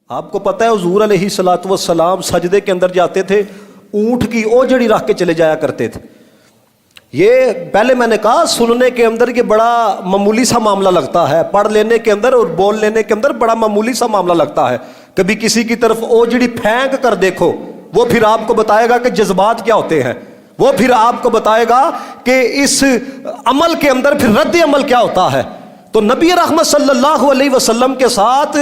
آپ کو پتہ ہے حضور علیہ الصلوۃ والسلام سجدے کے اندر جاتے تھے اونٹ کی اوجڑی رکھ کے چلے جایا کرتے تھے. یہ پہلے میں نے کہا سننے کے اندر یہ بڑا معمولی سا معاملہ لگتا ہے، پڑھ لینے کے اندر اور بول لینے کے اندر بڑا معمولی سا معاملہ لگتا ہے. کبھی کسی کی طرف اوجڑی پھینک کر دیکھو، وہ پھر آپ کو بتائے گا کہ جذبات کیا ہوتے ہیں، وہ پھر آپ کو بتائے گا کہ اس عمل کے اندر پھر رد عمل کیا ہوتا ہے. تو نبی رحمت صلی اللہ علیہ وسلم کے ساتھ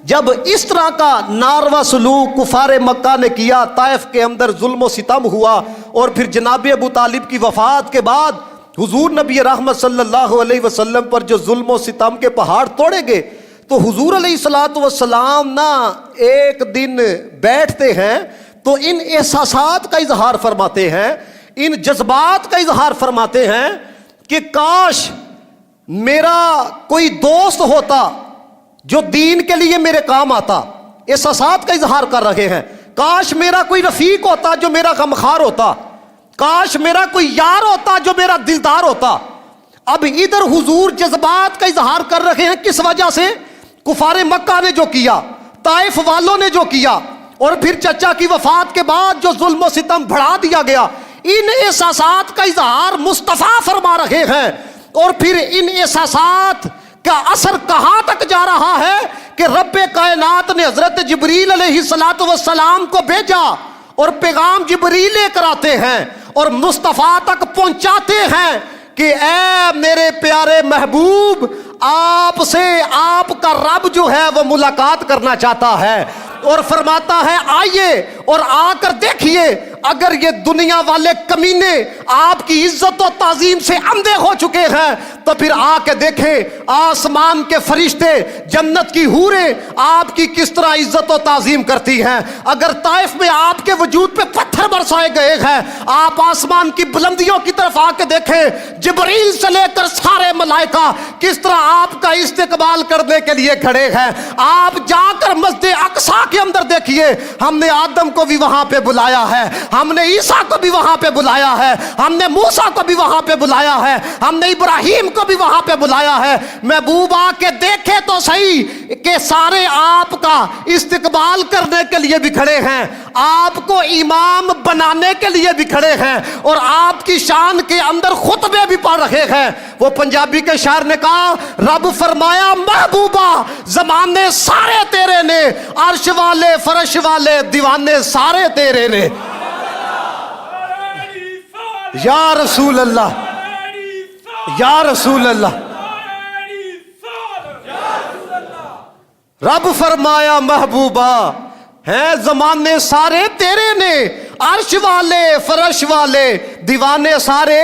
جب اس طرح کا ناروا سلوک کفار مکہ نے کیا، طائف کے اندر ظلم و ستم ہوا، اور پھر جناب ابو طالب کی وفات کے بعد حضور نبی رحمت صلی اللہ علیہ وسلم پر جو ظلم و ستم کے پہاڑ توڑے گئے، تو حضور علیہ الصلوۃ والسلام نا ایک دن بیٹھتے ہیں تو ان احساسات کا اظہار فرماتے ہیں، ان جذبات کا اظہار فرماتے ہیں کہ کاش میرا کوئی دوست ہوتا جو دین کے لیے میرے کام آتا. احساسات کا اظہار کر رہے ہیں. کاش میرا کوئی رفیق ہوتا جو میرا غمخوار ہوتا، کاش میرا کوئی یار ہوتا جو میرا دلدار ہوتا. اب ادھر حضور جذبات کا اظہار کر رہے ہیں، کس وجہ سے؟ کفار مکہ نے جو کیا، طائف والوں نے جو کیا، اور پھر چچا کی وفات کے بعد جو ظلم و ستم بڑھا دیا گیا، ان احساسات کا اظہار مصطفیٰ فرما رہے ہیں. اور پھر ان احساسات کا اثر کہاں تک جا رہا ہے کہ رب کائنات نے حضرت جبریل علیہ الصلوۃ والسلام کو بھیجا، اور پیغام جبریل لے کر آتے ہیں اور مصطفیٰ تک پہنچاتے ہیں کہ اے میرے پیارے محبوب، آپ سے آپ کا رب جو ہے وہ ملاقات کرنا چاہتا ہے، اور فرماتا ہے آئیے اور آ کر دیکھیے. اگر یہ دنیا والے کمینے آپ کی عزت و تعظیم سے اندھے ہو چکے ہیں تو پھر آ کے دیکھیں آسمان کے فرشتے، جنت کی حوریں آپ کی کس طرح عزت و تعظیم کرتی ہیں. اگر طائف میں آپ کے وجود پہ پتھر برسائے گئے ہیں، آپ آسمان کی بلندیوں کی طرف آ کے دیکھیں، جبریل سے لے کر سارے ملائکہ کس طرح آپ کا استقبال کرنے کے لیے کھڑے ہیں. آپ جا کر مسجد اقصیٰ کے اندر دیکھیے، ہم نے آدم کو بھی وہاں پہ بلایا ہے، ہم نے عیسیٰ کو بھی وہاں پہ بلایا ہے، ہم نے موسیٰ کو بھی وہاں پہ بلایا ہے، ہم نے ابراہیم کو بھی وہاں پہ بلایا ہے. محبوب آ کے دیکھے تو صحیح کہ سارے آپ کا استقبال کرنے کے لیے بھی کھڑے ہیں، آپ کو امام بنانے کے لیے بھی کھڑے ہیں، اور آپ کی شان کے اندر خطبے بھی پڑھ رہے ہیں. وہ پنجابی کے شاعر نے کہا، رب فرمایا محبوبہ زمانے سارے تیرے نے، عرش والے فرش والے دیوانے سارے تیرے نے. یا رسول اللہ، یا رسول اللہ. رب فرمایا محبوبہ ہیں زمانے سارے تیرے نے، عرش والے فرش والے دیوانے سارے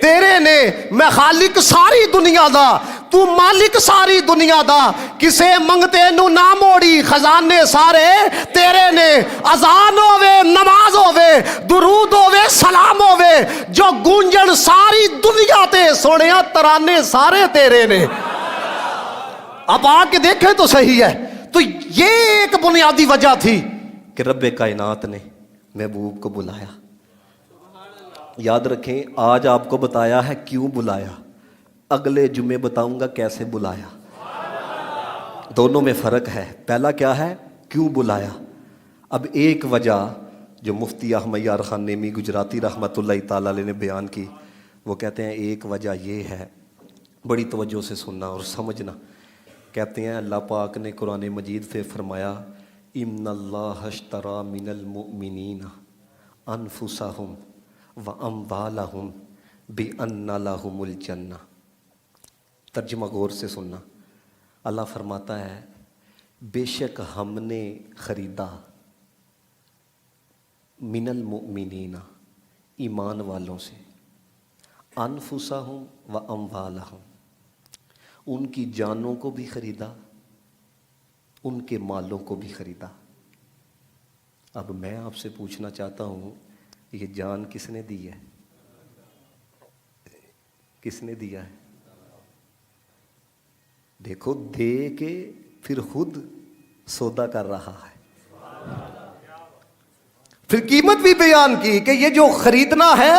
تیرے نے. میں خالق ساری دنیا دا، تو مالک ساری دنیا دا، کسے منگتے نو نہ موڑی، خزانے سارے تیرے نے. اذان ہووے نماز ہووے درود ہووے سلام ہووے، جو گونجن ساری دنیا تے سونیا ترانے سارے تیرے نے. اب آ کے دیکھیں تو صحیح ہے. تو یہ ایک بنیادی وجہ تھی کہ رب کائنات نے محبوب کو بلایا. یاد رکھیں آج آپ کو بتایا ہے کیوں بلایا، اگلے جمعے بتاؤں گا کیسے بلایا. دونوں میں فرق ہے. پہلا کیا ہے؟ کیوں بلایا. اب ایک وجہ جو مفتی احمد یار خان نیمی گجراتی رحمۃ اللہ تعالی علیہ نے بیان کی، وہ کہتے ہیں ایک وجہ یہ ہے، بڑی توجہ سے سننا اور سمجھنا. کہتے ہیں اللہ پاک نے قرآن مجید سے فرمایا، ان اللہ اشتری من المؤمنین انفسہم واموالہم بان لہم الجنہ. ترجمہ غور سے سننا. اللہ فرماتا ہے بے شک ہم نے خریدا من المؤمنین ایمان والوں سے، انفسہم واموالہم ان کی جانوں کو بھی خریدا، ان کے مالوں کو بھی خریدا. اب میں آپ سے پوچھنا چاہتا ہوں، یہ جان کس نے دی ہے؟ کس نے دیا ہے؟ دیکھو دے کے پھر خود سودا کر رہا ہے. پھر قیمت بھی بیان کی کہ یہ جو خریدنا ہے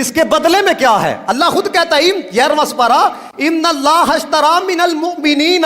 اس کے بدلے میں کیا ہے. اللہ خود کہتا ہے 11واں سپارہ، ان اللہ اشتری من المؤمنین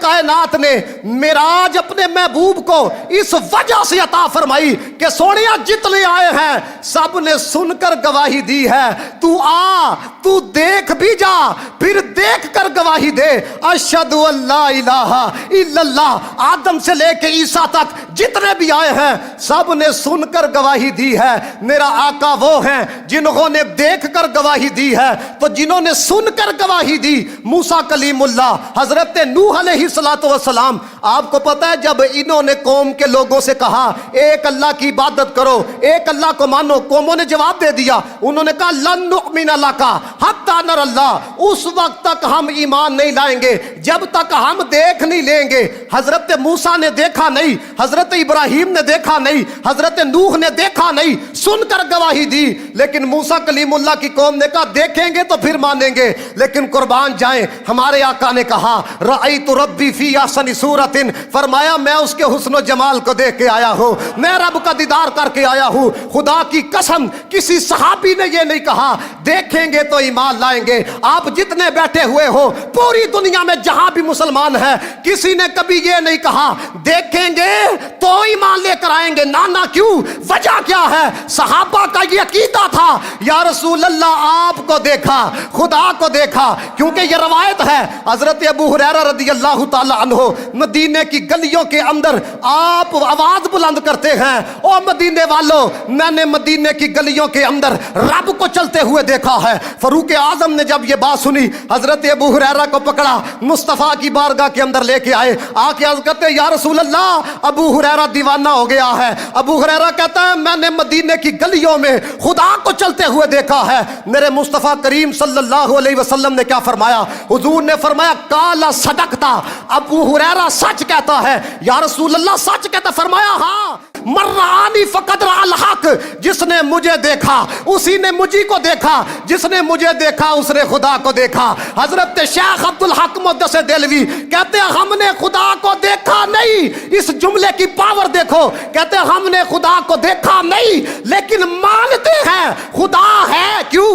کائنات نے معراج اپنے محبوب کو اس وجہ سے عطا فرمائی کہ سونیا جتنے آئے ہیں سب نے سن کر گواہی دی ہے، تو آ تو دیکھ بھی جا پھر دیکھ کر گواہی دے، اشہد ان لا الہ الا اللہ۔ آدم سے لے کے عیسیٰ تک جتنے بھی آئے ہیں سب نے سن کر گواہی دی ہے۔ میرا آقا وہ ہیں جنہوں نے دیکھ کر گواہی دی ہے، تو جنہوں نے سن کر گواہی دی موسیٰ کلیم اللہ، حضرت نوح علیہ السلام، آپ کو پتہ ہے جب انہوں نے قوم کے لوگوں سے کہا ایک اللہ کی عبادت کرو، ایک اللہ کو مانو، قوموں نے جواب دے دیا، انہوں نے کہا لن نؤمن لک حتی نر اللہ، اس وقت تک ہم ایمان نہیں لائیں گے جب تک ہم دیکھ نہیں لیں گے۔ حضرت موسیٰ نے دیکھا نہیں، حضرت ابراہیم نے دیکھا نہیں، حضرت نوح نے دیکھا نہیں، سن کر گواہی دی، لیکن موسیٰ کلیم اللہ کی قوم نے کہا دیکھیں گے تو پھر مانیں گے۔ لیکن قربان جائیں ہمارے آقا نے کہا رأیت ربی فی احسن صورت، فرمایا میں اس کے حسن و جمال کو دیکھ کے آیا ہوں، میں رب کا دیدار کر کے آیا ہوں۔ خدا کی قسم کسی صحابی نے یہ نہیں کہا دیکھیں گے تو ایمان لائیں گے۔ آپ جتنے بیٹھے ہوئے ہو پوری دنیا میں جہاں بھی مسلمان ہیں کسی نے کبھی یہ نہیں کہا دیکھیں گے تو ایمان لے کر آئیں گے، نانا کیوں؟ وجہ کیا ہے؟ صحابہ کا یہ عقیدہ تھا یا رسول اللہ آپ کو دیکھا، خدا کو دیکھا، کیونکہ یہ روایت ہے حضرت ابو ہریرہ رضی اللہ تعالی عنہ مدینے کی گلیوں کے اندر آپ آواز بلند کرتے ہیں او مدینے والوں میں نے مدینے کی گلیوں کے اندر رب کو چلتے ہوئے دیکھا ہے۔ فاروق اعظم نے جب یہ بات سنی حضرت ابو ہریرہ کو پکڑا، مصطفیٰ کی بارگاہ کے اندر لے کے آئے، آ کے عرض کرتے یا رسول اللہ ابو ہریرہ دیوانہ ہو گیا ہے۔ ابو ہریرہ کہتا ہے میں نے مدینے کی گلیوں میں خدا کو چلتے ہوئے دیکھا ہے۔ میرے مصطفیٰ کریم صلی اللہ علیہ وسلم نے کیا فرمایا؟ حضور نے فرمایا کالا صدقتا، ابو ہریرہ سچ کہتا ہے۔ یا رسول اللہ سچ کہتا؟ فرمایا ہاں، مرانی فقد رأى الحق، جس نے مجھے دیکھا اسی نے مجھی کو دیکھا، جس نے مجھے دیکھا اس نے خدا کو دیکھا۔ حضرت شیخ عبدالحق محدث دہلوی کہتے ہیں ہم نے خدا کو دیکھا نہیں، اس جملے کی پاور دیکھو، کہتے ہیں ہم نے خدا کو دیکھا نہیں لیکن مانتے ہیں خدا ہے۔ کیوں؟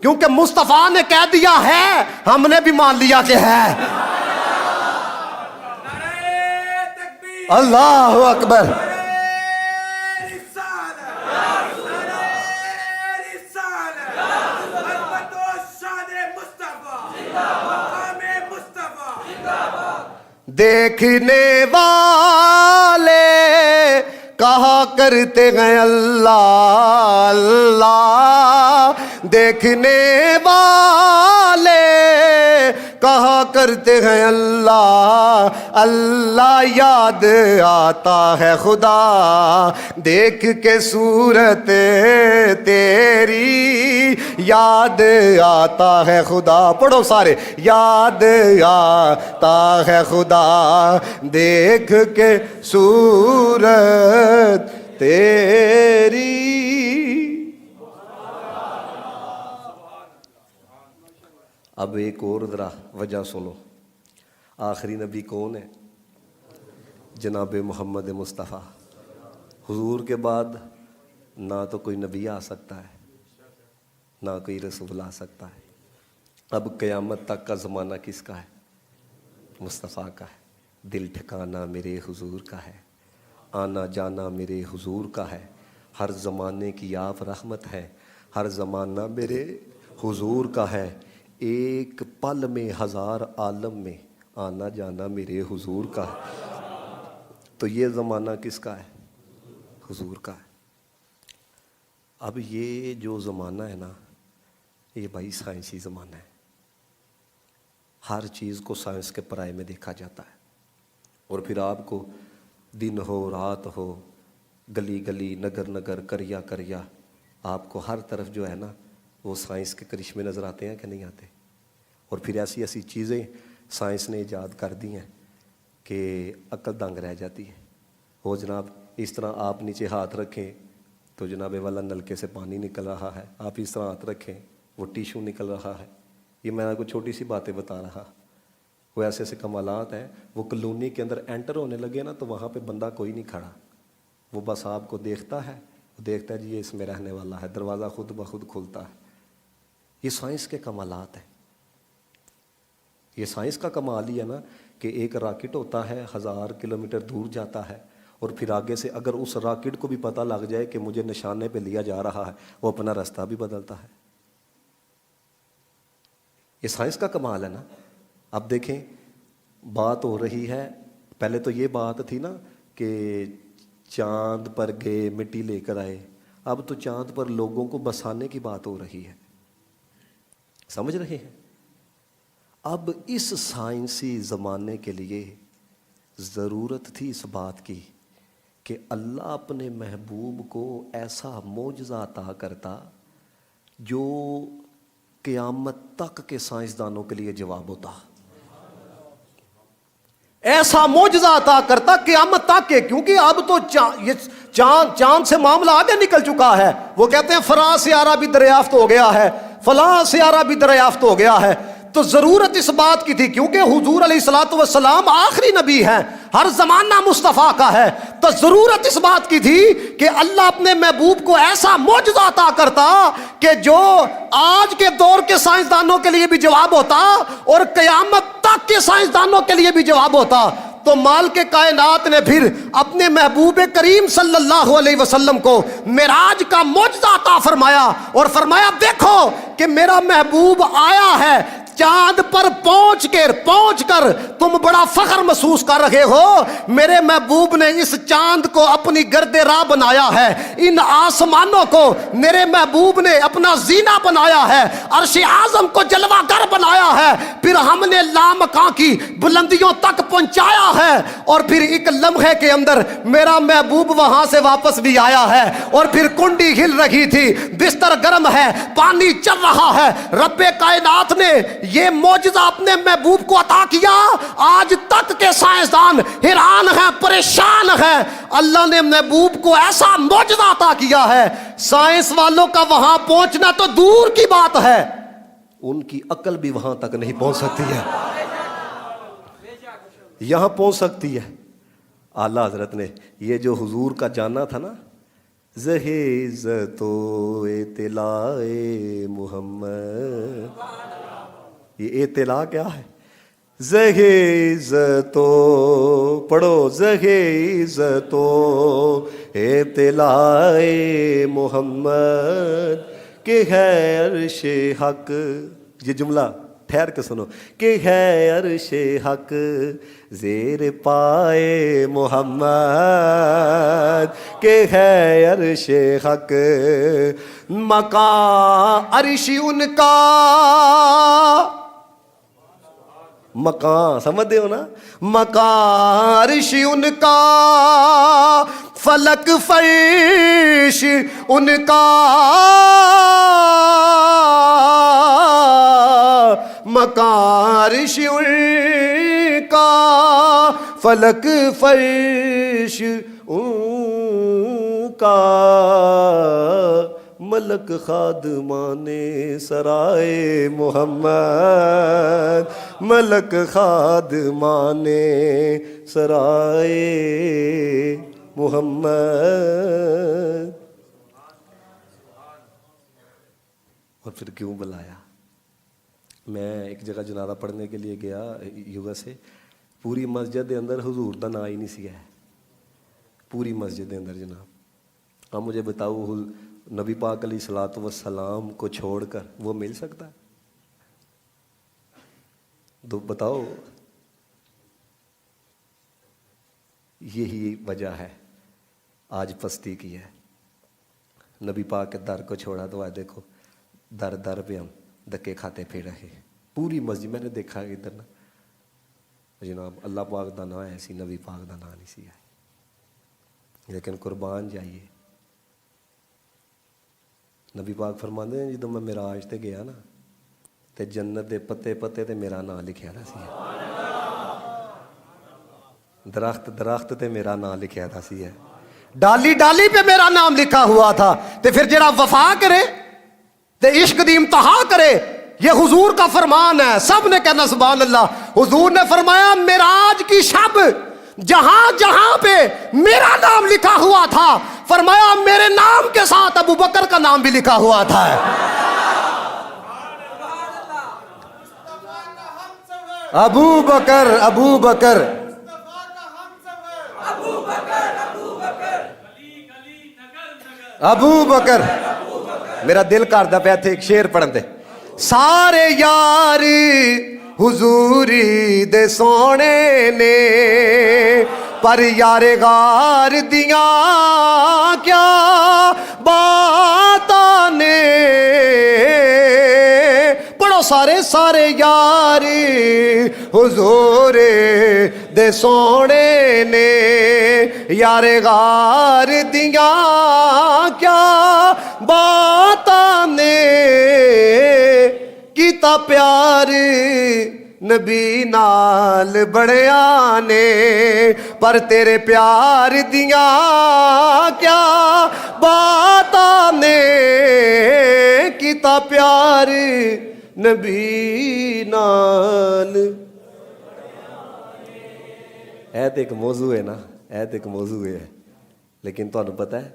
کیونکہ مصطفیٰ نے کہہ دیا ہے، ہم نے بھی مان لیا کہ ہے۔ اللہ اکبر۔ دیکھنے والے کہا کرتے ہیں اللہ اللہ، دیکھنے والے کہا کرتے ہیں اللہ اللہ، یاد آتا ہے خدا دیکھ کے صورت تیری، یاد آتا ہے خدا، پڑھو سارے، یاد آتا ہے خدا دیکھ کے صورت تیری۔ اب ایک اور ذرا وجہ سنو، آخری نبی کون ہے؟ جناب محمد مصطفیٰ۔ حضور کے بعد نہ تو کوئی نبی آ سکتا ہے نہ کوئی رسول آ سکتا ہے۔ اب قیامت تک کا زمانہ کس کا ہے؟ مصطفیٰ کا ہے۔ دل ٹھکانا میرے حضور کا ہے، آنا جانا میرے حضور کا ہے، ہر زمانے کی آپ رحمت ہے، ہر زمانہ میرے حضور کا ہے، ایک پل میں ہزار عالم میں آنا جانا میرے حضور کا ہے۔ تو یہ زمانہ کس کا ہے؟ حضور کا ہے۔ اب یہ جو زمانہ ہے نا، یہ بھائی سائنسی زمانہ ہے، ہر چیز کو سائنس کے پرائے میں دیکھا جاتا ہے، اور پھر آپ کو دن ہو رات ہو گلی گلی نگر نگر کریا کریا آپ کو ہر طرف جو ہے نا وہ سائنس کے کرشمے نظر آتے ہیں کہ نہیں آتے؟ اور پھر ایسی ایسی چیزیں سائنس نے ایجاد کر دی ہیں کہ عقل دنگ رہ جاتی ہے۔ وہ جناب اس طرح آپ نیچے ہاتھ رکھیں تو جناب والا نلکے سے پانی نکل رہا ہے، آپ اس طرح ہاتھ رکھیں وہ ٹیشو نکل رہا ہے۔ یہ میں آپ کو چھوٹی سی باتیں بتا رہا، وہ ایسے ایسے کمالات ہیں۔ وہ کلونی کے اندر انٹر ہونے لگے نا تو وہاں پہ بندہ کوئی نہیں کھڑا، وہ بس آپ کو دیکھتا ہے، وہ دیکھتا ہے جی یہ اس میں رہنے والا ہے، دروازہ خود بخود کھلتا ہے۔ یہ سائنس کے کمالات ہیں۔ یہ سائنس کا کمال ہی ہے نا کہ ایک راکٹ ہوتا ہے 1000 کلومیٹر دور جاتا ہے اور پھر آگے سے اگر اس راکٹ کو بھی پتہ لگ جائے کہ مجھے نشانے پہ لیا جا رہا ہے وہ اپنا راستہ بھی بدلتا ہے. یہ سائنس کا کمال ہے نا. اب دیکھیں بات ہو رہی ہے، پہلے تو یہ بات تھی نا کہ چاند پر گئے مٹی لے کر آئے، اب تو چاند پر لوگوں کو بسانے کی بات ہو رہی ہے. سمجھ رہے ہیں؟ اب اس سائنسی زمانے کے لیے ضرورت تھی اس بات کی کہ اللہ اپنے محبوب کو ایسا معجزہ عطا کرتا جو قیامت تک کے سائنسدانوں کے لیے جواب ہوتا. ایسا معجزہ عطا کرتا قیامت تک کے، کیونکہ اب تو چاند سے معاملہ آگے نکل چکا ہے. وہ کہتے ہیں فلاں سیارہ بھی دریافت ہو گیا ہے، فلاں سیارہ بھی دریافت ہو گیا ہے. تو ضرورت اس بات کی تھی کیونکہ حضور علیہ الصلوۃ والسلام آخری نبی ہیں، ہر زمانہ مصطفیٰ کا ہے. تو ضرورت اس بات کی تھی کہ اللہ اپنے محبوب کو ایسا معجزہ عطا کرتا کہ جو آج کے دور کے سائنسدانوں کے لیے بھی جواب ہوتا اور قیامت تک کے سائنسدانوں کے لیے بھی جواب ہوتا. تو مالک کائنات نے پھر اپنے محبوب کریم صلی اللہ علیہ وسلم کو معراج کا معجزہ عطا فرمایا اور فرمایا دیکھو کہ میرا محبوب آیا ہے. چاند پر پہنچ کر تم بڑا فخر محسوس کر رہے ہو. میرے محبوب نے اس چاند کو اپنی گرد راہ بنایا ہے، ان آسمانوں کو میرے محبوب نے اپنا زینہ بنایا ہے، عرش اعظم کو جلوہ گر بنایا ہے، پھر ہم نے لامکاں کی بلندیوں تک پہنچایا ہے اور پھر ایک لمحے کے اندر میرا محبوب وہاں سے واپس بھی آیا ہے. اور پھر کنڈی ہل رہی تھی، بستر گرم ہے، پانی چل رہا ہے. رب کائنات نے یہ معجزہ اپنے محبوب کو عطا کیا. آج تک کے سائنسدان حیران ہیں، پریشان ہیں. اللہ نے محبوب کو ایسا معجزہ عطا کیا ہے، سائنس والوں کا وہاں پہنچنا تو دور کی بات ہے، ان کی عقل بھی وہاں تک نہیں پہنچ سکتی ہے. یہاں پہنچ سکتی ہے. اعلیٰ حضرت نے یہ جو حضور کا جانا تھا نا، جہیز تو اطلاع محمد، یہ اطلاع کیا ہے؟ جہیز تو پڑھو، جہیز تو اطلاع محمد کہ ہے عرش حق. یہ جملہ ٹھہر کے سنو، کہ ہے عرش حق زیر پائے محمد، کہ ہے عرش حق مکان عرش ان کا. مکان سمجھتے ہو نا؟ مکان عرش ان کا، فلک فرش ان کا، مکان عرش ان کا، فلک فرش ان کا. ملک خادمان سرائے محمد، ملک خادمان سرائے محمد. اور پھر کیوں بلایا؟ میں ایک جگہ جنازہ پڑھنے کے لیے گیا یوگا سے، پوری مسجد دے اندر حضور دا نا ہی نہیں سی ہے، پوری مسجد دے اندر جناب. اب مجھے بتاؤ نبی پاک علیہ الصلوۃ والسلام کو چھوڑ کر وہ مل سکتا ہے؟ تو بتاؤ. یہی وجہ ہے آج پستی کی ہے. نبی پاک کے در کو چھوڑا تو آج دیکھو در در پہ ہم دھکے کھاتے پھر رہے. پوری مسجد میں نے دیکھا ادھر نا جناب اللہ پاک دا نا ہے سی، نبی پاک دا نا نہیں سی ہے. لیکن قربان جائیے، نبی پاک فرماندے ہیں جدوں میں معراج تے گیا نا تے جنت دے پتے پتے تے میرا نام لکھیا دا سی، درخت درخت تے میرا نام لکھیا دا سی ہے، ڈالی ڈالی پہ میرا نام لکھا ہوا تھا. تے پھر جڑا وفا کرے تے عشق دی امتحا کرے، یہ حضور کا فرمان ہے. سب نے کہنا سبحان اللہ. حضور نے فرمایا معراج کی شب جہاں جہاں پہ میرا نام لکھا ہوا تھا، فرمایا میرے نام کے ساتھ ابو بکر کا نام بھی لکھا ہوا تھا. ابو بکر ابو بکر ابو بکر میرا دل کردا پیا تھے ایک شعر پڑھن دے سارے یار حضوری دے سونے نے پر یار غار دیاں کیا باتاں نے پڑھو سارے سارے یار حضور دے سونے نے یار غار دیاں کیا باتاں نے کیتا پیار نبی نال بڑیاں نے پر تیرے پیار دیاں کیا باتاں نے کیتا پیار نبی نال. اے تے ایک موضوع ہے نا, اے تے ایک موضوع ہے, لیکن تمہیں پتہ ہے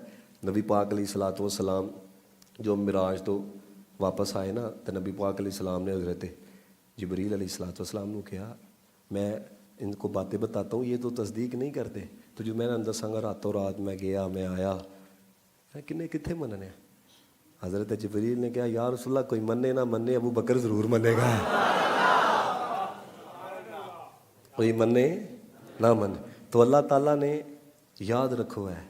نبی پاک علیہ الصلوۃ والسلام جو معراج تو واپس آئے نا تو نبی پاک علیہ السلام نے حضرت جبریل علیہ الصلوۃ والسلام نے کہا میں ان کو باتیں بتاتا ہوں یہ تو تصدیق نہیں کرتے تو جو میں نے دساں گا راتوں رات میں گیا میں آیا کنے کتنے مننے. حضرت جبریل نے کہا یا رسول اللہ کوئی منے نہ منے ابو بکر ضرور منے گا, کوئی منے نہ منے. تو اللہ تعالیٰ نے یاد رکھو ہے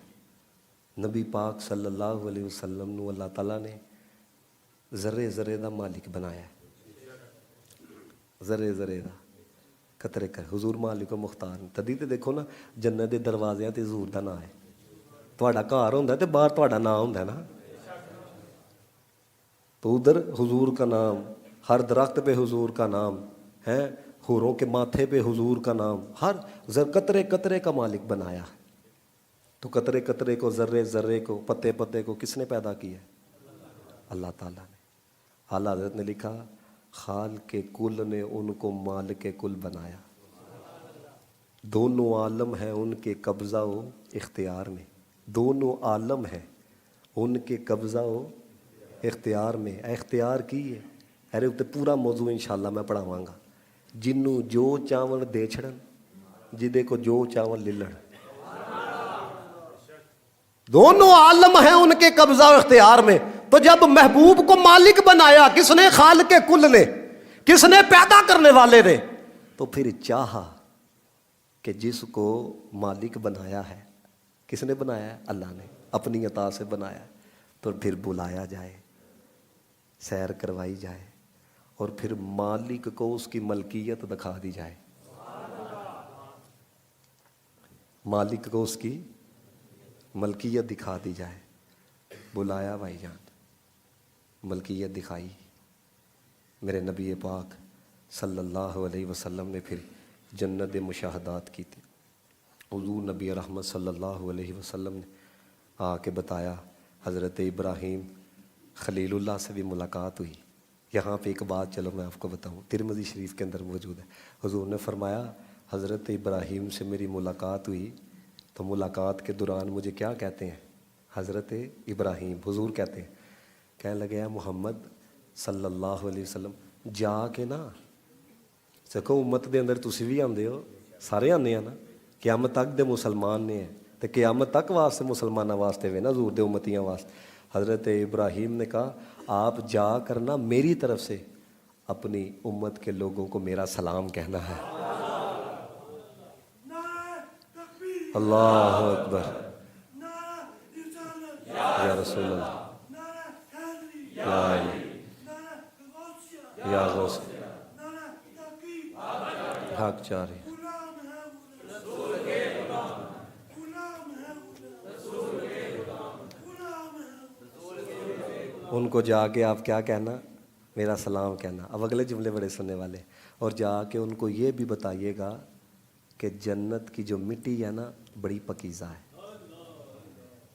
نبی پاک صلی اللہ علیہ وسلم نو اللہ تعالیٰ نے ذرے ذرے دا مالک بنایا ہے, ذرے ذرے دا قطرے کر حضور مالک و مختار تدی تے دیکھو نا جنت دے دروازیاں تے حضور دا نام ہے. تہاڈا گھر ہوندا تے باہر تہاڈا نام ہوندا نا, تو ادھر حضور کا نام, ہر درخت پہ حضور کا نام ہے, حوروں کے ماتھے پہ حضور کا نام, ہر قطرے قطرے کا مالک بنایا ہے. تو قطرے قطرے کو ذرے ذرے کو پتے پتے کو کس نے پیدا کیا ہے؟ اللہ تعالیٰ نے. اعلیٰ حضرت نے لکھا خالق کے کل نے ان کو مالک کے کل بنایا, دونوں عالم ہیں ان کے قبضہ و اختیار میں, دونوں عالم ہیں ان کے قبضہ و اختیار میں. اختیار کی ہے ارے اتنے پورا موضوع انشاءاللہ میں پڑھاواں گا. جنوں جو چاون دے چھڑن جدے کو جو چاون لے لڑ, دونوں عالم ہیں ان کے قبضہ و اختیار میں. تو جب محبوب کو مالک بنایا کس نے؟ خالق کل نے, کس نے؟ پیدا کرنے والے نے. تو پھر چاہا کہ جس کو مالک بنایا ہے کس نے بنایا ہے؟ اللہ نے اپنی عطا سے بنایا, تو پھر بلایا جائے, سیر کروائی جائے, اور پھر مالک کو اس کی ملکیت دکھا دی جائے, مالک کو اس کی ملکیت دکھا دی جائے. بلایا بھائی جان, ملکیت دکھائی, میرے نبی پاک صلی اللہ علیہ وسلم نے پھر جنت مشاہدات کی تھی. حضور نبی رحمت صلی اللہ علیہ وسلم نے آ کے بتایا حضرت ابراہیم خلیل اللہ سے بھی ملاقات ہوئی. یہاں پہ ایک بات چلو میں آپ کو بتاؤں, ترمذی شریف کے اندر موجود ہے. حضور نے فرمایا حضرت ابراہیم سے میری ملاقات ہوئی تو ملاقات کے دوران مجھے کیا کہتے ہیں؟ حضرت ابراہیم. حضور کہتے ہیں, کہنے لگے محمد صلی اللہ علیہ وسلم جا کے نا سکو امت دے اندر تسی بھی آندے ہو, سارے آنے ہیں نا, قیامت تک دے مسلمان نے ہیں تو قیامت تک واسطے مسلمانوں واسطے وے نا حضور دے امتیاں واسطے. حضرت ابراہیم نے کہا آپ جا کرنا میری طرف سے اپنی امت کے لوگوں کو میرا سلام کہنا ہے. اللہ اکبر یا رسول اللہ یا غوث حق چاری. ان کو جا کے آپ کیا کہنا؟ میرا سلام کہنا. اب اگلے جملے بڑے سننے والے, اور جا کے ان کو یہ بھی بتائیے گا کہ جنت کی جو مٹی ہے نا بڑی پکیزہ ہے,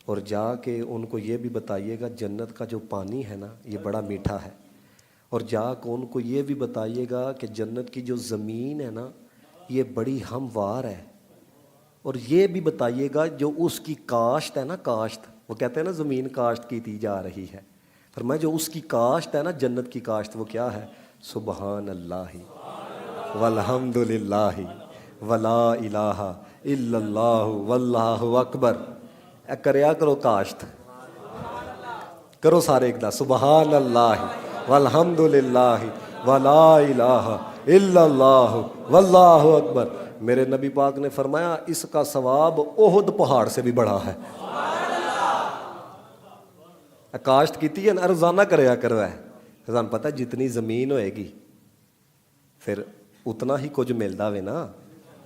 اور جا کے ان کو یہ بھی بتائیے گا جنت کا جو پانی ہے نا یہ بڑا میٹھا ہے, اور جا کے ان کو یہ بھی بتائیے گا کہ جنت کی جو زمین ہے نا یہ بڑی ہموار ہے, اور یہ بھی بتائیے گا جو اس کی کاشت ہے نا, کاشت وہ کہتے ہیں نا زمین کاشت کی جا رہی ہے, فرمایا جو اس کی کاشت ہے نا جنت کی کاشت وہ کیا ہے؟ سبحان اللہ والحمد للہ ولا الہ الا اللہ واللہ اکبر. اے کریا کرو کاشت, کرو سارے ایک دا سبحان اللہ والحمد للہ ولا الہ الا اللہ واللہ اکبر. میرے نبی پاک نے فرمایا اس کا ثواب احد پہاڑ سے بھی بڑا ہے. کاشت کیتی ہے نا, روزانہ کریا کرو ہے. روزانہ پتہ جتنی زمین ہوئے گی پھر اتنا ہی کچھ ملتا ہوئے نا.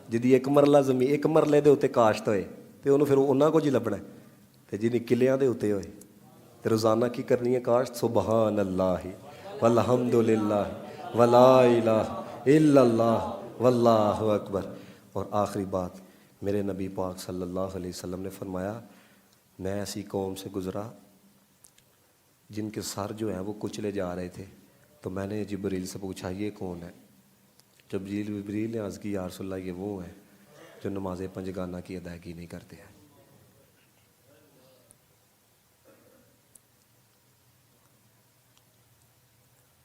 جدی ایک مرلہ زمین ایک مرلے دے اتنے کاشت ہوئے تو انہوں پھر انہاں کچھ ہی لبنا ہے. تو جنہیں کلیاں دے اتنے ہوئے تو روزانہ کی کرنی ہے کاشت سبحان اللہ والحمد للہ ولا الہ الا اللہ واللہ اکبر. اور آخری بات, میرے نبی پاک صلی اللہ علیہ وسلم نے فرمایا میں ایسی قوم سے گزرا جن کے سر جو ہیں وہ کچلے جا رہے تھے, تو میں نے جبریل سے پوچھا یہ کون ہے؟ جب جبریل نے عرض کی یا رسول اللہ یہ وہ ہیں جو نماز پنجگانہ کی ادائیگی نہیں کرتے ہیں.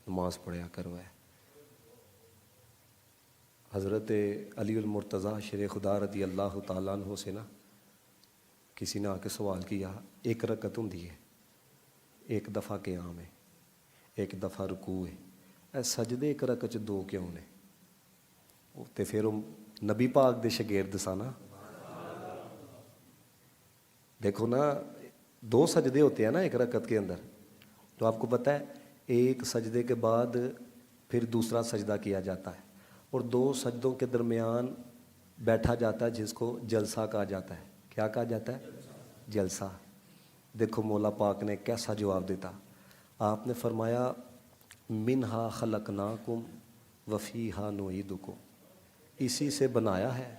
نماز پڑھیا کرو ہے. حضرت علی المرتضیٰ شیر خدا رضی اللہ تعالیٰ عنہ سے نا کسی نے آ کے سوال کیا, ایک رکعت ہوندی ہے, ایک دفعہ قیام ہے, ایک دفعہ رکوع ہے, اے سجدے ایک رکعت دو کیوں نے؟ تے پھر نبی پاک دے شاگرد سا نا. دیکھو نا دو سجدے ہوتے ہیں نا ایک رکعت کے اندر, تو آپ کو پتہ ہے ایک سجدے کے بعد پھر دوسرا سجدہ کیا جاتا ہے, اور دو سجدوں کے درمیان بیٹھا جاتا ہے جس کو جلسہ کہا جاتا ہے. کیا کہا جاتا ہے؟ جلسہ. دیکھو مولا پاک نے کیسا جواب دیتا. آپ نے فرمایا منہا خلقناکم وفیہا نعیدکم, اسی سے بنایا ہے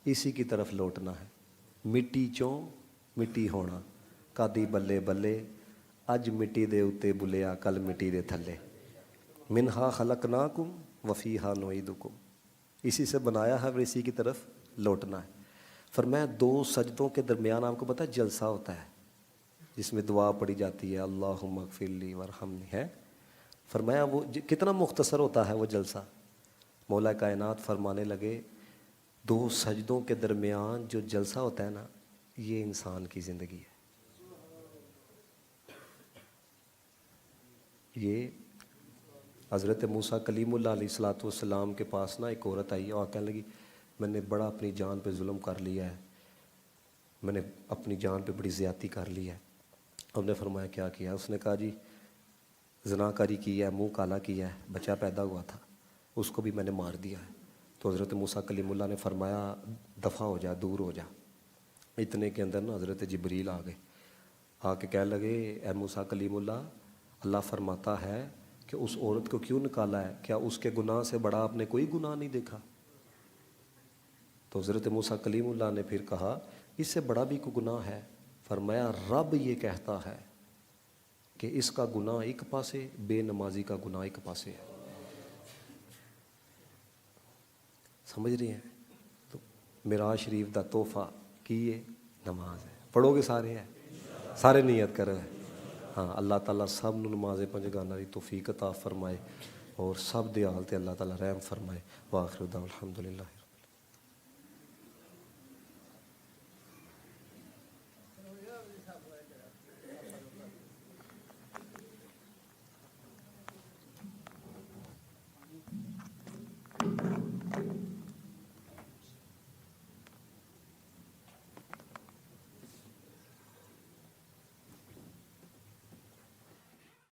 اسی کی طرف لوٹنا ہے. مٹی چوں مٹی ہونا, کدی بلے بلے اج مٹی دے اتے بلیا کل مٹی دے تھلے. منہا خلقناکم وفیہا نعیدکم, اسی سے بنایا ہے اور اسی کی طرف لوٹنا ہے. فرمایا دو سجدوں کے درمیان آپ کو پتہ ہے جلسہ ہوتا ہے جس میں دعا پڑھی جاتی ہے اللہم اغفر لی وارحمنی ہے. فرمایا وہ کتنا مختصر ہوتا ہے وہ جلسہ. مولا کائنات فرمانے لگے دو سجدوں کے درمیان جو جلسہ ہوتا ہے نا یہ انسان کی زندگی ہے. یہ حضرت موسیٰ کلیم اللہ علیہ الصلوۃ والسلام کے پاس نا ایک عورت آئی اور کہنے لگی میں نے بڑا اپنی جان پہ ظلم کر لیا ہے, میں نے اپنی جان پہ بڑی زیادتی کر لی ہے. ہم نے فرمایا کیا کیا؟ اس نے کہا جی زنا کاری کی ہے, منہ کالا کیا ہے, بچہ پیدا ہوا تھا اس کو بھی میں نے مار دیا ہے. تو حضرت موسیٰ کلیم اللہ نے فرمایا دفع ہو جا, دور ہو جا. اتنے کے اندر نا حضرت جبریل آ گئے, آ کے کہنے لگے اے موسیٰ کلیم اللہ فرماتا ہے کہ اس عورت کو کیوں نکالا ہے, کیا اس کے گناہ سے بڑا آپ نے کوئی گناہ نہیں دیکھا؟ تو حضرت موسیٰ کلیم اللہ نے پھر کہا اس سے بڑا بھی کوئی گناہ ہے؟ فرمایا رب یہ کہتا ہے کہ اس کا گناہ ایک پاسے, بے نمازی کا گناہ ایک پاسے ہے. سمجھ رہے ہیں؟ تو معراج شریف دا تحفہ کی ہے نماز ہے. پڑھو گے سارے ہیں, سارے نیت کرو ہے. ہاں اللہ تعالیٰ سب نو نماز پنجگانہ دی توفیق عطا فرمائے اور سب دے حال تے اللہ تعالیٰ رحم فرمائے. وآخر دعوانا الحمدللہ.